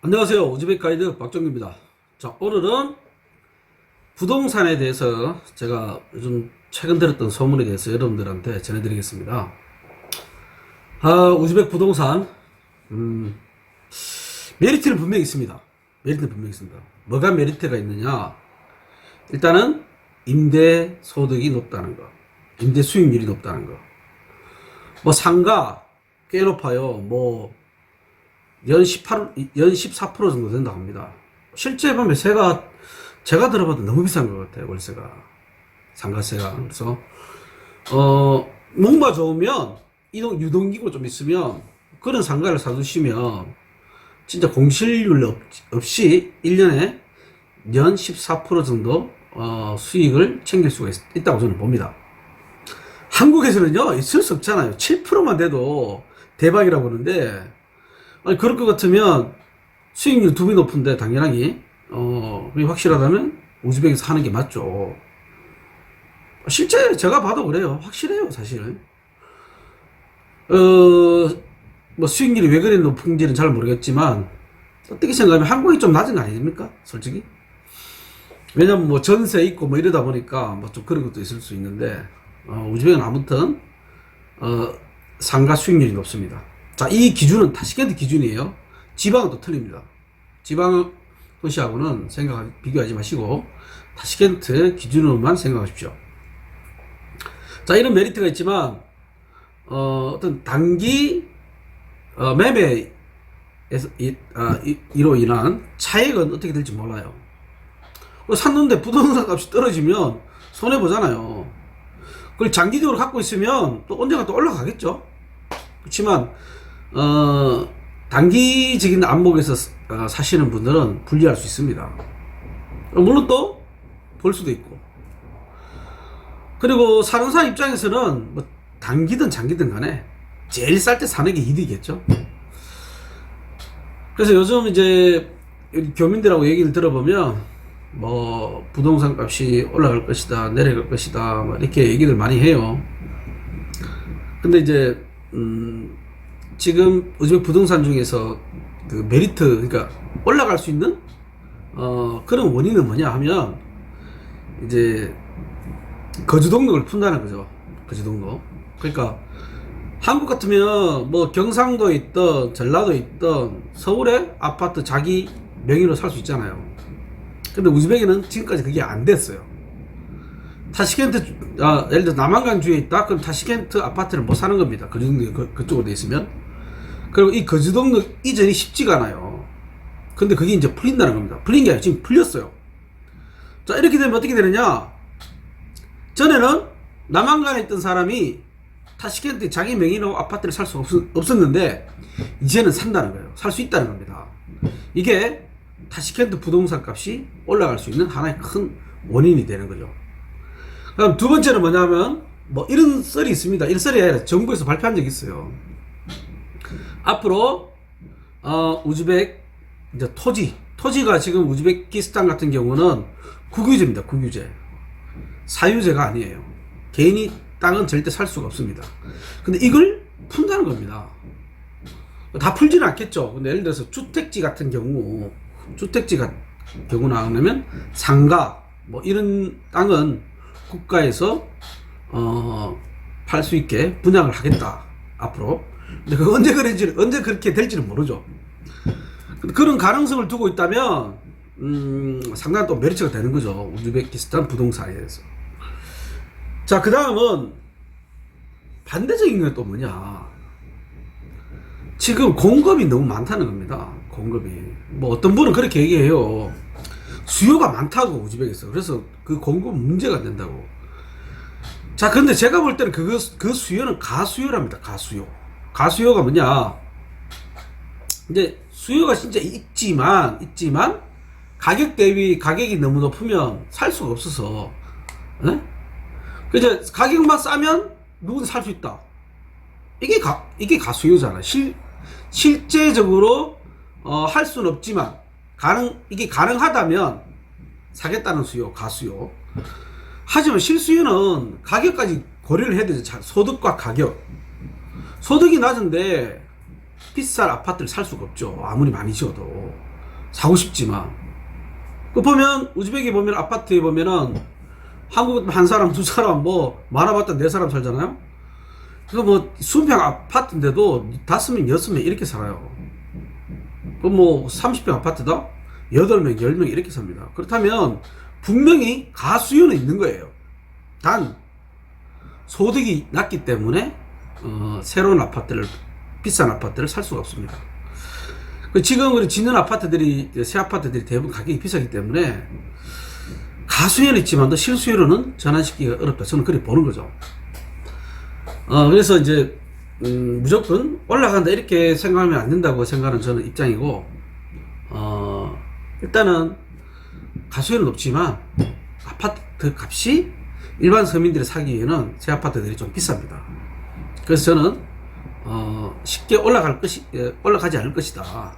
안녕하세요. 우즈벡 가이드 박정규입니다. 자, 오늘은 부동산에 대해서 제가 요즘 최근 들었던 소문에 대해서 여러분들한테 전해드리겠습니다. 우즈벡 부동산, 메리트는 분명히 있습니다. 메리트는 분명히 있습니다. 뭐가 메리트가 있느냐? 일단은 임대 소득이 높다는 거, 임대 수익률이 높다는 거. 뭐 상가 꽤 높아요. 연 14% 정도 된다고 합니다. 실제 보면 제가 들어봐도 너무 비싼 것 같아요, 월세가. 상가세가. 그래서, 농마 좋으면, 유동기구 좀 있으면, 그런 상가를 사두시면, 진짜 공실률 없이 1년에 연 14% 정도, 수익을 챙길 수가 있다고 저는 봅니다. 한국에서는요, 있을 수 없잖아요. 7%만 돼도 대박이라고 하는데, 아니, 그럴 것 같으면 수익률 2배 높은데 당연하게 그게 확실하다면 우즈벡에서 하는 게 맞죠. 실제 제가 봐도 그래요. 확실해요, 사실. 뭐 수익률이 왜 그래 높은지는 잘 모르겠지만 어떻게 생각하면 한국이 좀 낮은 거 아닙니까? 솔직히. 왜냐면 뭐 전세 있고 뭐 이러다 보니까 뭐 좀 그런 것도 있을 수 있는데 우즈벡은 아무튼 상가 수익률이 높습니다. 자, 이 기준은 타시켄트 기준이에요. 지방은 또 틀립니다. 지방 도시하고는 비교하지 마시고 타시켄트 기준으로만 생각하십시오. 자, 이런 메리트가 있지만 어떤 단기 매매에서 이로 인한 차익은 어떻게 될지 몰라요. 샀는데 부동산 값이 떨어지면 손해 보잖아요. 그걸 장기적으로 갖고 있으면 또 언젠가 또 올라가겠죠. 그렇지만 단기적인 안목에서 사시는 분들은 불리할 수 있습니다. 물론 또 볼 수도 있고. 그리고 사는 사람 입장에서는 뭐 단기든 장기든 간에 제일 쌀 때 사는 게 이득이겠죠. 그래서 요즘 이제 교민들하고 얘기를 들어보면 뭐 부동산 값이 올라갈 것이다, 내려갈 것이다, 뭐 이렇게 얘기를 많이 해요. 근데 이제 지금 우즈벡 부동산 중에서 그 메리트, 그러니까 올라갈 수 있는 그런 원인은 뭐냐 하면 이제 거주 동력을 푼다는 거죠. 거주 동력. 그러니까 한국 같으면 뭐 경상도에 있던 전라도에 있던 서울에 아파트 자기 명의로 살 수 있잖아요. 근데 우즈벡에는 지금까지 그게 안 됐어요. 타시켄트, 예를 들어 남한강주에 있다? 그럼 타시켄트 아파트를 못 사는 겁니다. 거주동력 그쪽으로 돼 있으면. 그리고 이 거주동력 이전이 쉽지가 않아요. 근데 그게 이제 풀린다는 겁니다. 풀린 게 아니라 지금 풀렸어요. 자, 이렇게 되면 어떻게 되느냐? 전에는 남한강에 있던 사람이 타시켄트에 자기 명의로 아파트를 살 수 없었는데, 이제는 산다는 거예요. 살 수 있다는 겁니다. 이게 타시켄트 부동산 값이 올라갈 수 있는 하나의 큰 원인이 되는 거죠. 그럼 두 번째는 뭐냐면, 뭐 이런 썰이 있습니다. 이런 썰이 아니라 정부에서 발표한 적이 있어요. 앞으로 우즈벡 이제 토지가 지금 우즈베키스탄 같은 경우는 국유제입니다. 국유제. 사유제가 아니에요. 개인이 땅은 절대 살 수가 없습니다. 근데 이걸 푼다는 겁니다. 다 풀지는 않겠죠. 근데 예를 들어서 주택지 같은 경우 나오면 상가 뭐 이런 땅은 국가에서 팔 수 있게 분양을 하겠다. 앞으로. 근데 그 언제 그렇게 될지는 모르죠. 그런 가능성을 두고 있다면 상당히 또 메리트가 되는 거죠. 우즈베키스탄 부동산에 대해서. 자, 그 다음은 반대적인 건 또 뭐냐? 지금 공급이 너무 많다는 겁니다. 공급이. 뭐 어떤 분은 그렇게 얘기해요. 수요가 많다고 우즈벡에서. 그래서 그 공급 문제가 된다고. 자, 근데 제가 볼 때는 그 수요는 가수요랍니다. 가수요가 뭐냐? 이제 수요가 진짜 있지만 가격 대비 가격이 너무 높으면 살 수가 없어서, 네? 이제 가격만 싸면 누구든 살 수 있다. 이게 가수요잖아. 실제적으로 할 수는 없지만 이게 가능하다면 사겠다는 수요, 가수요. 하지만 실수요는 가격까지 고려를 해야 되죠. 소득과 가격. 소득이 낮은데 비싼 아파트를 살 수가 없죠. 아무리 많이 지어도. 사고 싶지만 그 보면 우즈벡에 보면 아파트에 보면은 한국 한 사람 두 사람 뭐 많아봤자 네 사람 살잖아요. 그 뭐 수평 아파트인데도 5명 6명 이렇게 살아요. 그 뭐 30평 아파트다 8명 10명 이렇게 삽니다. 그렇다면 분명히 가수요는 있는 거예요. 단 소득이 낮기 때문에 새로운 아파트를 비싼 아파트를 살 수가 없습니다. 지금 우리 짓는 아파트들이 새 아파트들이 대부분 가격이 비싸기 때문에 가수요는 있지만 실수요로는 전환시키기가 어렵다. 저는 그렇게 보는 거죠. 그래서 이제 무조건 올라간다 이렇게 생각하면 안 된다고 생각하는 저는 입장이고, 일단은 가수요는 높지만 아파트 값이 일반 서민들이 사기 위해는 새 아파트들이 좀 비쌉니다. 그래서 저는 쉽게 올라가지 않을 것이다.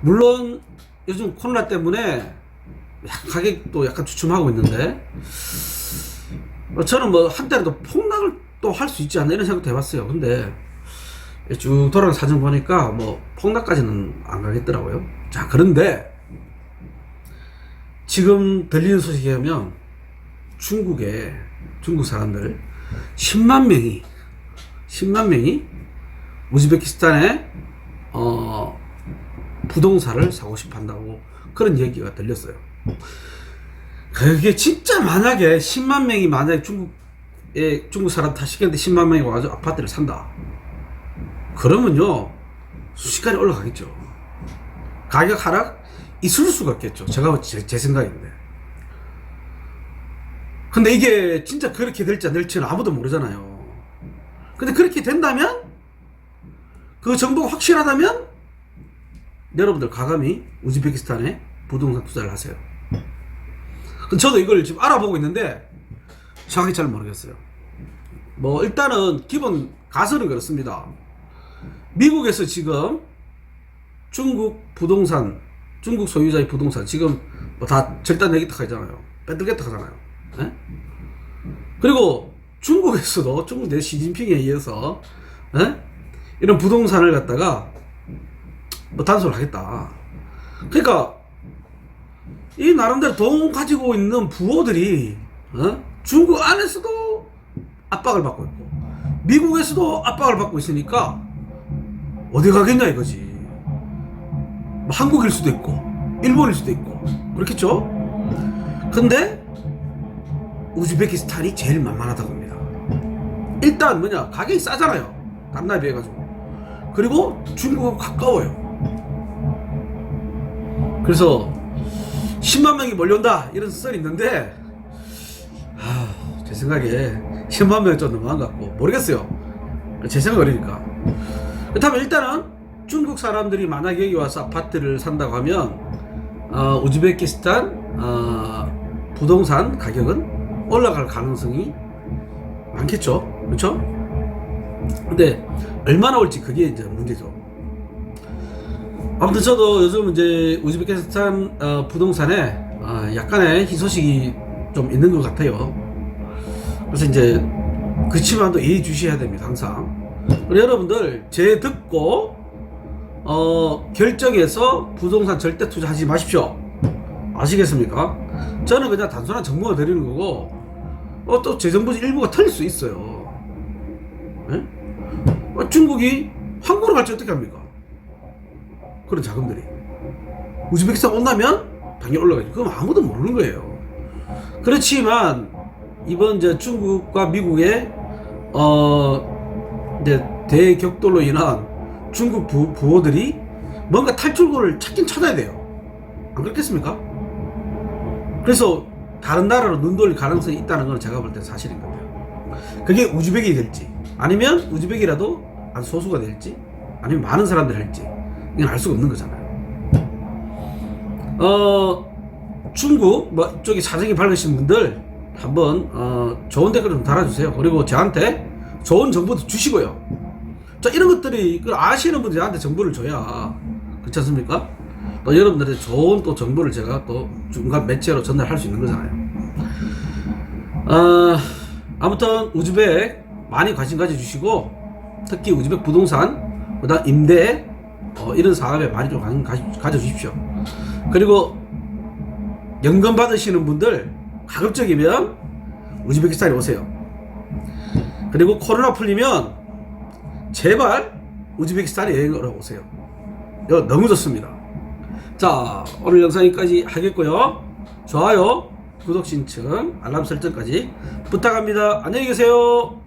물론 요즘 코로나 때문에 가격도 약간 주춤하고 있는데 저는 뭐 한때라도 폭락을 또 할 수 있지 않나 이런 생각도 해봤어요. 근데 쭉 돌아가는 사정 보니까 뭐 폭락까지는 안 가겠더라고요. 자, 그런데 지금 들리는 소식에 하면 중국 사람들 10만 명이 우즈베키스탄에 부동산을 사고 싶어 한다고 그런 얘기가 들렸어요. 그게 진짜 만약에 10만 명이 만약에 중국 사람 다 시켰는데 10만 명이 와가지고 아파트를 산다. 그러면요 순식간에 올라가겠죠. 가격 하락 있을 수가 없겠죠. 제 생각인데. 근데 이게 진짜 그렇게 될지 안 될지는 아무도 모르잖아요. 근데 그렇게 된다면, 그 정보가 확실하다면 여러분들 과감히 우즈베키스탄에 부동산 투자를 하세요. 저도 이걸 지금 알아보고 있는데 정확히 잘 모르겠어요. 뭐 일단은 기본 가설은 그렇습니다. 미국에서 지금 중국 소유자의 부동산 지금 뭐 다 절단 내겠다 하잖아요. 뺏들겠다 하잖아요. 네? 그리고 중국에서도 중국 내 시진핑에 의해서 이런 부동산을 갖다가 뭐 단속을 하겠다. 그러니까 이 나름대로 돈 가지고 있는 부호들이 중국 안에서도 압박을 받고 있고 미국에서도 압박을 받고 있으니까 어디 가겠냐 이거지. 뭐 한국일 수도 있고 일본일 수도 있고 그렇겠죠. 근데 우즈베키스탄이 제일 만만하다고 합니다. 일단 뭐냐, 가격이 싸잖아요, 다른 나라에 비해가지고. 그리고 중국하고 가까워요. 그래서 10만 명이 몰려온다 이런 썰이 있는데 제 생각에 10만 명이 좀 너무한 것 같고 모르겠어요. 제 생각이니까. 그렇다면 일단은 중국 사람들이 만약에 여기 와서 아파트를 산다고 하면 우즈베키스탄 부동산 가격은 올라갈 가능성이 많겠죠. 그렇죠? 근데 얼마나 올지 그게 이제 문제죠. 아무튼 저도 요즘 이제 우즈베키스탄 부동산에 약간의 희소식이 좀 있는 것 같아요. 그래서 이제 그치만 또 예의주시해야 됩니다, 항상. 그리고 여러분들 제 듣고 결정해서 부동산 절대 투자하지 마십시오. 아시겠습니까? 저는 그냥 단순한 정보를 드리는 거고 또 제 정보 일부가 틀릴 수 있어요. 네? 중국이 한국으로 갈지 어떻게 합니까? 그런 자금들이 우즈베키스탄 온다면 당연히 올라가죠. 그건 아무도 모르는 거예요. 그렇지만 이번 이제 중국과 미국의 이제 대격돌로 인한 중국 부호들이 뭔가 탈출구를 찾긴 찾아야 돼요. 안 그렇겠습니까? 그래서 다른 나라로 눈 돌릴 가능성이 있다는 건 제가 볼 때 사실인 겁니다. 그게 우즈벡이 될지 아니면 우즈벡이라도 아주 소수가 될지 아니면 많은 사람들이 할지 이건 알 수가 없는 거잖아요. 중국 뭐 이쪽에 사정이 밝으신 분들 한번 좋은 댓글 좀 달아주세요. 그리고 저한테 좋은 정보도 주시고요. 자, 이런 것들이 아시는 분들이 저한테 정보를 줘야 그렇지 않습니까? 또 여러분들한테 좋은 또 정보를 제가 또 중간 매체로 전달할 수 있는 거잖아요. 아무튼 우즈벡 많이 관심 가져주시고 특히 우즈벡 부동산 그다음 임대 이런 사업에 많이 좀 관심 가져주십시오. 그리고 연금 받으시는 분들 가급적이면 우즈베키스탄에 오세요. 그리고 코로나 풀리면 제발 우즈베키스탄에 여행을 오세요. 너무 좋습니다. 자, 오늘 영상 여기까지 하겠고요. 좋아요, 구독 신청, 알람 설정까지 부탁합니다. 안녕히 계세요.